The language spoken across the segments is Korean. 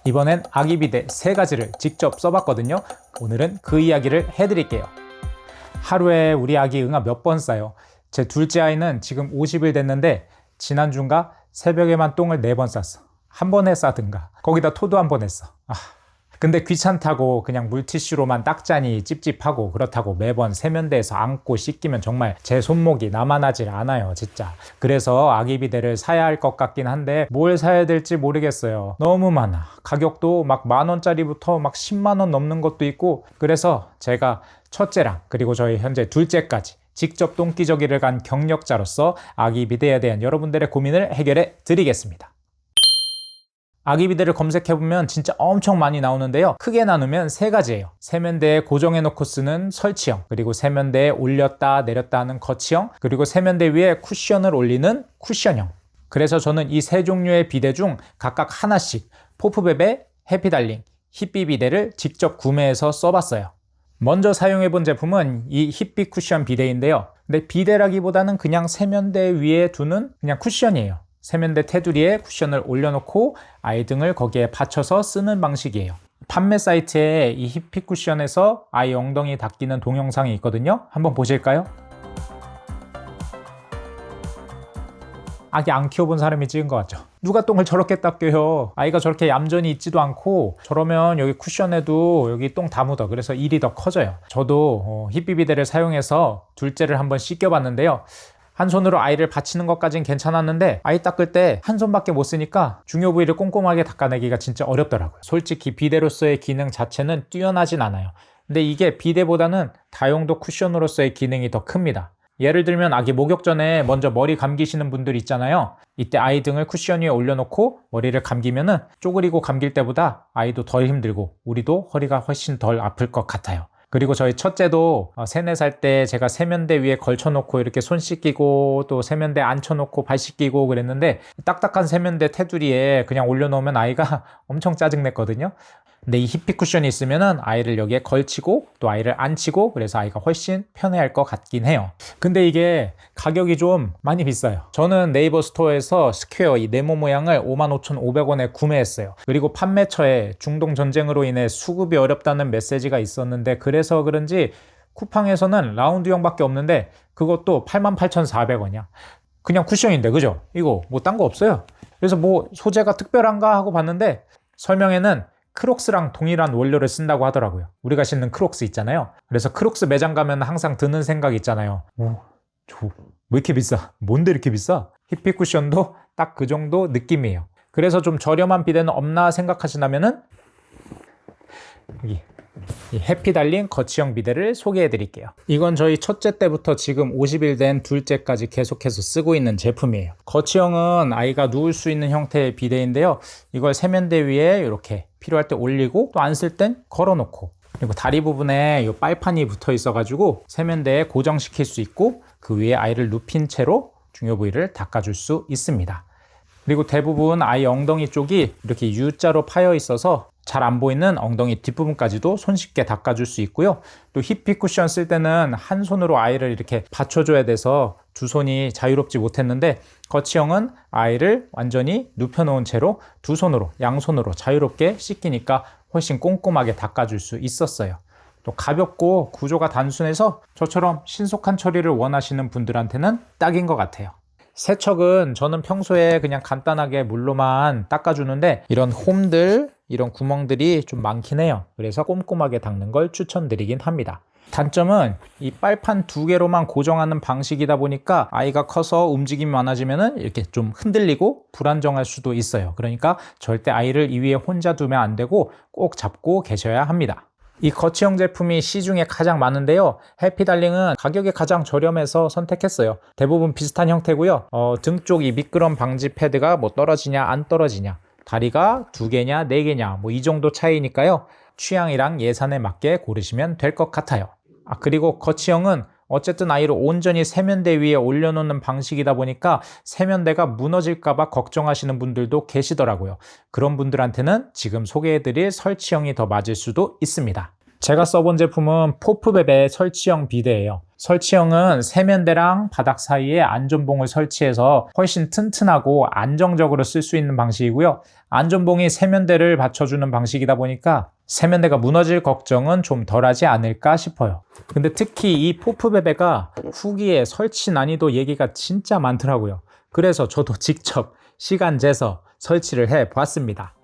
이번엔 아기 비데 3가지를 직접 써봤거든요. 오늘은 그 이야기를 해드릴게요. 하루에 우리 아기 응아 몇 번 싸요? 제 둘째 아이는 지금 50일 됐는데 지난주인가 새벽에만 똥을 4번 쌌어. 한 번에 싸든가 거기다 토도 한 번 했어. 근데 귀찮다고 그냥 물티슈로만 닦자니 찝찝하고 그렇다고 매번 세면대에서 안고 씻기면 정말 제 손목이 남아나질 않아요, 진짜. 그래서 아기 비데를 사야 할 것 같긴 한데 뭘 사야 될지 모르겠어요. 너무 많아. 가격도 막 10,000원짜리부터 막 10만원 넘는 것도 있고. 그래서 제가 첫째랑 그리고 저희 현재 둘째까지 직접 똥기저귀를 간 경력자로서 아기 비데에 대한 여러분들의 고민을 해결해 드리겠습니다. 아기 비데를 검색해보면 진짜 엄청 많이 나오는데요. 크게 나누면 3가지예요. 세면대에 고정해 놓고 쓰는 설치형, 그리고 세면대에 올렸다 내렸다 하는 거치형, 그리고 세면대 위에 쿠션을 올리는 쿠션형. 그래서 저는 이 3종류의 비데 중 각각 하나씩 포프베베, 해피달링, 힙비 비데를 직접 구매해서 써봤어요. 먼저 사용해본 제품은 이 힙비 쿠션 비데인데요. 근데 비데라기보다는 그냥 세면대 위에 두는 그냥 쿠션이에요. 세면대 테두리에 쿠션을 올려놓고 아이 등을 거기에 받쳐서 쓰는 방식이에요. 판매 사이트에 이 힙비 쿠션에서 아이 엉덩이 닦이는 동영상이 있거든요. 한번 보실까요? 아기 안 키워본 사람이 찍은 것 같죠? 누가 똥을 저렇게 닦여요? 아이가 저렇게 얌전히 있지도 않고 저러면 여기 쿠션에도 여기 똥 다 묻어. 그래서 일이 더 커져요. 저도 힙비 비데를 사용해서 둘째를 한번 씻겨봤는데요. 한 손으로 아이를 받치는 것까진 괜찮았는데 아이 닦을 때 한 손밖에 못 쓰니까 중요 부위를 꼼꼼하게 닦아내기가 진짜 어렵더라고요. 솔직히 비데로서의 기능 자체는 뛰어나진 않아요. 근데 이게 비데보다는 다용도 쿠션으로서의 기능이 더 큽니다. 예를 들면 아기 목욕 전에 먼저 머리 감기시는 분들 있잖아요. 이때 아이 등을 쿠션 위에 올려놓고 머리를 감기면은 쪼그리고 감길 때보다 아이도 덜 힘들고 우리도 허리가 훨씬 덜 아플 것 같아요. 그리고 저희 첫째도 3, 4살 때 제가 세면대 위에 걸쳐놓고 이렇게 손 씻기고 또 세면대 앉혀놓고 발 씻기고 그랬는데 딱딱한 세면대 테두리에 그냥 올려놓으면 아이가 엄청 짜증냈거든요. 근데 이 힙비 쿠션이 있으면은 아이를 여기에 걸치고 또 아이를 앉히고 그래서 아이가 훨씬 편해할 것 같긴 해요. 근데 이게 가격이 좀 많이 비싸요. 저는 네이버 스토어에서 스퀘어 이 네모 모양을 55,500원에 구매했어요. 그리고 판매처에 중동 전쟁으로 인해 수급이 어렵다는 메시지가 있었는데 그래서 그런지 쿠팡에서는 라운드형밖에 없는데 그것도 88,400원이야. 그냥 쿠션인데 그죠? 이거 뭐 딴 거 없어요. 그래서 뭐 소재가 특별한가 하고 봤는데 설명에는 크록스랑 동일한 원료를 쓴다고 하더라고요. 우리가 신는 크록스 있잖아요. 그래서 크록스 매장 가면 항상 드는 생각 있잖아요. 왜 이렇게 비싸? 뭔데 이렇게 비싸? 힙비 쿠션도 딱 그 정도 느낌이에요. 그래서 좀 저렴한 비데는 없나 생각하신다면은 여기 이 해피달링 거치형 비데를 소개해 드릴게요. 이건 저희 첫째 때부터 지금 50일 된 둘째까지 계속해서 쓰고 있는 제품이에요. 거치형은 아이가 누울 수 있는 형태의 비데인데요. 이걸 세면대 위에 이렇게 필요할 때 올리고 또 안 쓸 땐 걸어 놓고 그리고 다리 부분에 이 빨판이 붙어 있어 가지고 세면대에 고정시킬 수 있고 그 위에 아이를 눕힌 채로 중요 부위를 닦아줄 수 있습니다. 그리고 대부분 아이 엉덩이 쪽이 이렇게 U자로 파여 있어서 잘 안 보이는 엉덩이 뒷부분까지도 손쉽게 닦아줄 수 있고요. 또 힙비 쿠션 쓸 때는 한 손으로 아이를 이렇게 받쳐줘야 돼서 두 손이 자유롭지 못했는데 거치형은 아이를 완전히 눕혀놓은 채로 두 손으로 양손으로 자유롭게 씻기니까 훨씬 꼼꼼하게 닦아줄 수 있었어요. 또 가볍고 구조가 단순해서 저처럼 신속한 처리를 원하시는 분들한테는 딱인 것 같아요. 세척은 저는 평소에 그냥 간단하게 물로만 닦아주는데 이런 홈들, 이런 구멍들이 좀 많긴 해요. 그래서 꼼꼼하게 닦는 걸 추천드리긴 합니다. 단점은 이 빨판 2개로만 고정하는 방식이다 보니까 아이가 커서 움직임이 많아지면 이렇게 좀 흔들리고 불안정할 수도 있어요. 그러니까 절대 아이를 이 위에 혼자 두면 안 되고 꼭 잡고 계셔야 합니다. 이 거치형 제품이 시중에 가장 많은데요. 해피달링은 가격이 가장 저렴해서 선택했어요. 대부분 비슷한 형태고요. 등 쪽 이 미끄럼 방지 패드가 뭐 떨어지냐 안 떨어지냐, 다리가 2개냐 4개냐 뭐 이 정도 차이니까요. 취향이랑 예산에 맞게 고르시면 될 것 같아요. 그리고 거치형은 어쨌든 아이를 온전히 세면대 위에 올려놓는 방식이다 보니까 세면대가 무너질까봐 걱정하시는 분들도 계시더라고요. 그런 분들한테는 지금 소개해드릴 설치형이 더 맞을 수도 있습니다. 제가 써본 제품은 포프베베 설치형 비데예요. 설치형은 세면대랑 바닥 사이에 안전봉을 설치해서 훨씬 튼튼하고 안정적으로 쓸 수 있는 방식이고요. 안전봉이 세면대를 받쳐주는 방식이다 보니까 세면대가 무너질 걱정은 좀 덜하지 않을까 싶어요. 근데 특히 이 포프베베가 후기에 설치 난이도 얘기가 진짜 많더라고요. 그래서 저도 직접 시간 재서 설치를 해 보았습니다.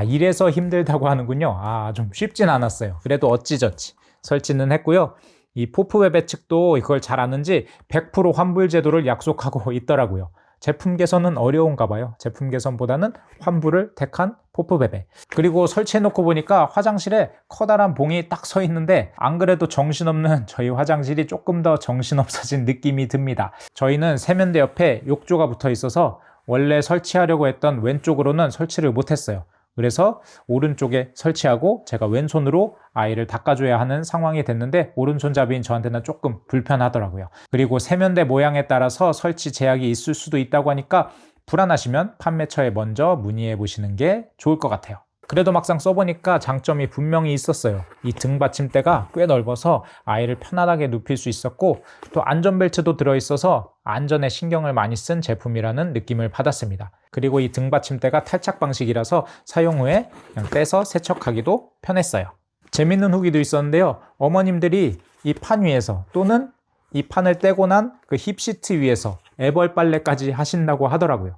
이래서 힘들다고 하는군요. 좀 쉽진 않았어요. 그래도 어찌저찌 설치는 했고요. 이 포프웨베 측도 이걸 잘 아는지 100% 환불 제도를 약속하고 있더라고요. 제품 개선은 어려운가 봐요. 제품 개선보다는 환불을 택한 포프베베. 그리고 설치해놓고 보니까 화장실에 커다란 봉이 딱 서 있는데 안 그래도 정신없는 저희 화장실이 조금 더 정신없어진 느낌이 듭니다. 저희는 세면대 옆에 욕조가 붙어 있어서 원래 설치하려고 했던 왼쪽으로는 설치를 못했어요. 그래서 오른쪽에 설치하고 제가 왼손으로 아이를 닦아줘야 하는 상황이 됐는데 오른손잡이인 저한테는 조금 불편하더라고요. 그리고 세면대 모양에 따라서 설치 제약이 있을 수도 있다고 하니까 불안하시면 판매처에 먼저 문의해 보시는 게 좋을 것 같아요. 그래도 막상 써보니까 장점이 분명히 있었어요. 이 등 받침대가 꽤 넓어서 아이를 편안하게 눕힐 수 있었고 또 안전벨트도 들어있어서 안전에 신경을 많이 쓴 제품이라는 느낌을 받았습니다. 그리고 이 등 받침대가 탈착 방식이라서 사용 후에 그냥 떼서 세척하기도 편했어요. 재밌는 후기도 있었는데요. 어머님들이 이 판 위에서 또는 이 판을 떼고 난 그 힙시트 위에서 애벌 빨래까지 하신다고 하더라고요.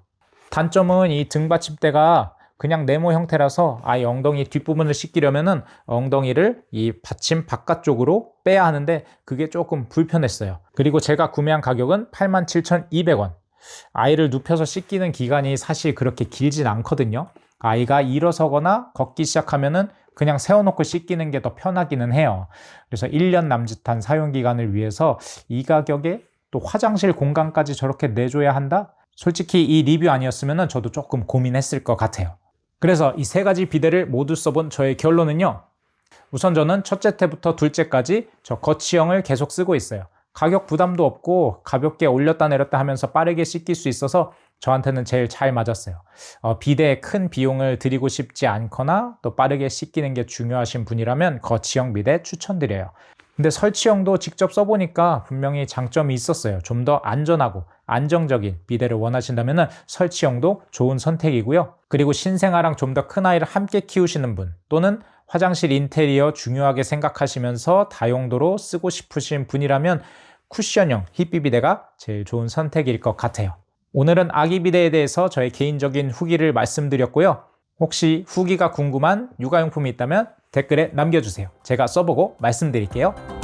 단점은 이 등 받침대가 그냥 네모 형태라서 아이 엉덩이 뒷부분을 씻기려면은 엉덩이를 이 받침 바깥쪽으로 빼야 하는데 그게 조금 불편했어요. 그리고 제가 구매한 가격은 87,200원. 아이를 눕혀서 씻기는 기간이 사실 그렇게 길진 않거든요. 아이가 일어서거나 걷기 시작하면은 그냥 세워놓고 씻기는 게 더 편하기는 해요. 그래서 1년 남짓한 사용기간을 위해서 이 가격에 또 화장실 공간까지 저렇게 내줘야 한다? 솔직히 이 리뷰 아니었으면 저도 조금 고민했을 것 같아요. 그래서 이 세 가지 비데를 모두 써본 저의 결론은요. 우선 저는 첫째 때부터 둘째까지 저 거치형을 계속 쓰고 있어요. 가격 부담도 없고 가볍게 올렸다 내렸다 하면서 빠르게 씻길 수 있어서 저한테는 제일 잘 맞았어요. 비데에 큰 비용을 들이고 싶지 않거나 또 빠르게 씻기는 게 중요하신 분이라면 거치형 비데 추천드려요. 근데 설치형도 직접 써보니까 분명히 장점이 있었어요. 좀 더 안전하고 안정적인 비데를 원하신다면 설치형도 좋은 선택이고요. 그리고 신생아랑 좀 더 큰 아이를 함께 키우시는 분 또는 화장실 인테리어 중요하게 생각하시면서 다용도로 쓰고 싶으신 분이라면 쿠션형 힙비 비데가 제일 좋은 선택일 것 같아요. 오늘은 아기 비데에 대해서 저의 개인적인 후기를 말씀드렸고요. 혹시 후기가 궁금한 육아용품이 있다면 댓글에 남겨주세요. 제가 써보고 말씀드릴게요.